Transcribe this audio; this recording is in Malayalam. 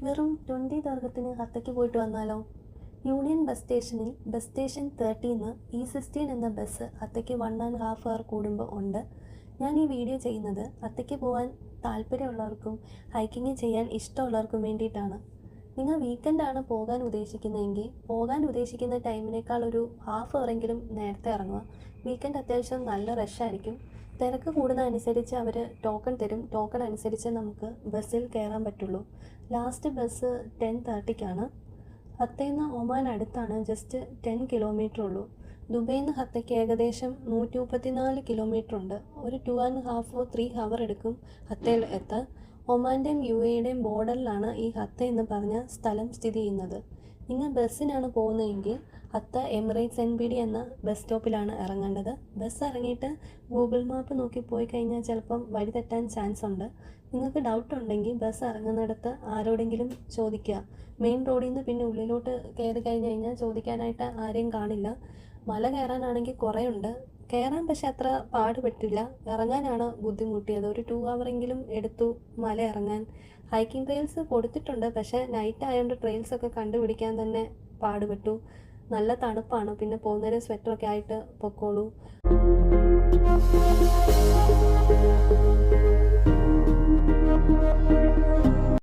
വെറും 20 ദീർഘത്തിന് ഹത്തയ്ക്ക് പോയിട്ട് വന്നാലോ? യൂണിയൻ ബസ് സ്റ്റേഷനിൽ ബസ് സ്റ്റേഷൻ 30 E16 എന്ന ബസ് ഹത്തയ്ക്ക് 1.5 hour കൂടുമ്പോൾ ഉണ്ട്. ഞാൻ ഈ വീഡിയോ ചെയ്യുന്നത് ഹത്തയ്ക്ക് പോകാൻ താല്പര്യമുള്ളവർക്കും ഹൈക്കിങ് ചെയ്യാൻ ഇഷ്ടമുള്ളവർക്കും വേണ്ടിയിട്ടാണ്. നിങ്ങൾ വീക്കെൻഡാണ് പോകാൻ ഉദ്ദേശിക്കുന്നതെങ്കിൽ പോകാൻ ഉദ്ദേശിക്കുന്ന ടൈമിനേക്കാൾ ഒരു ഹാഫ് അവറെങ്കിലും നേരത്തെ ഇറങ്ങുക. വീക്കെൻഡ് അത്യാവശ്യം നല്ല റഷായിരിക്കും. തിരക്ക് കൂടുന്നതനുസരിച്ച് അവർ ടോക്കൺ തരും. ടോക്കൺ അനുസരിച്ച് നമുക്ക് ബസ്സിൽ കയറാൻ പറ്റുള്ളൂ. ലാസ്റ്റ് ബസ് 10:30 ഹത്തയിൽ നിന്ന് ഒമാൻ അടുത്താണ്. ജസ്റ്റ് 10 കിലോമീറ്റർ ഉള്ളൂ. ദുബൈയിൽ നിന്ന് ഹത്തയ്ക്ക് ഏകദേശം 134 കിലോമീറ്റർ ഉണ്ട്. ഒരു 2.5 or 3 hour എടുക്കും ഹത്തയിൽ എത്താൻ. ഒമാൻ്റെയും UAEയുടെയും ബോർഡറിലാണ് ഈ ഹത്ത എന്ന് പറഞ്ഞ സ്ഥലം സ്ഥിതി ചെയ്യുന്നത്. നിങ്ങൾ ബസ്സിനാണ് പോകുന്നതെങ്കിൽ ഹത്ത എമിറേറ്റ്സ് NBD എന്ന ബസ് സ്റ്റോപ്പിലാണ് ഇറങ്ങേണ്ടത്. ബസ് ഇറങ്ങിയിട്ട് ഗൂഗിൾ മാപ്പ് നോക്കി പോയി കഴിഞ്ഞാൽ ചിലപ്പം വഴി തെറ്റാൻ ചാൻസ് ഉണ്ട്. നിങ്ങൾക്ക് ഡൗട്ട് ഉണ്ടെങ്കിൽ ബസ് ഇറങ്ങുന്നിടത്ത് ആരോടെങ്കിലും ചോദിക്കുക. മെയിൻ റോഡിൽ നിന്ന് പിന്നെ ഉള്ളിലോട്ട് കയറി കഴിഞ്ഞാൽ ചോദിക്കാനായിട്ട് ആരെയും കാണില്ല. മല കയറാനാണെങ്കിൽ കുറേ ഉണ്ട്. കയറാൻ പക്ഷെ അത്ര പാടുപെട്ടില്ല. ഇറങ്ങാനാണ് ബുദ്ധിമുട്ടിയത്. ഒരു 2 hour എടുത്തു മല ഇറങ്ങാൻ. ഹൈക്കിംഗ് ട്രെയിൽസ് കൊടുത്തിട്ടുണ്ട്, പക്ഷേ നൈറ്റ് ആയതുകൊണ്ട് ട്രെയിൽസൊക്കെ കണ്ടുപിടിക്കാൻ തന്നെ പാടുപെട്ടു. നല്ല തണുപ്പാണ്. പിന്നെ പോകുന്നവരെ സ്വെറ്ററൊക്കെ ആയിട്ട് പൊക്കോളൂ.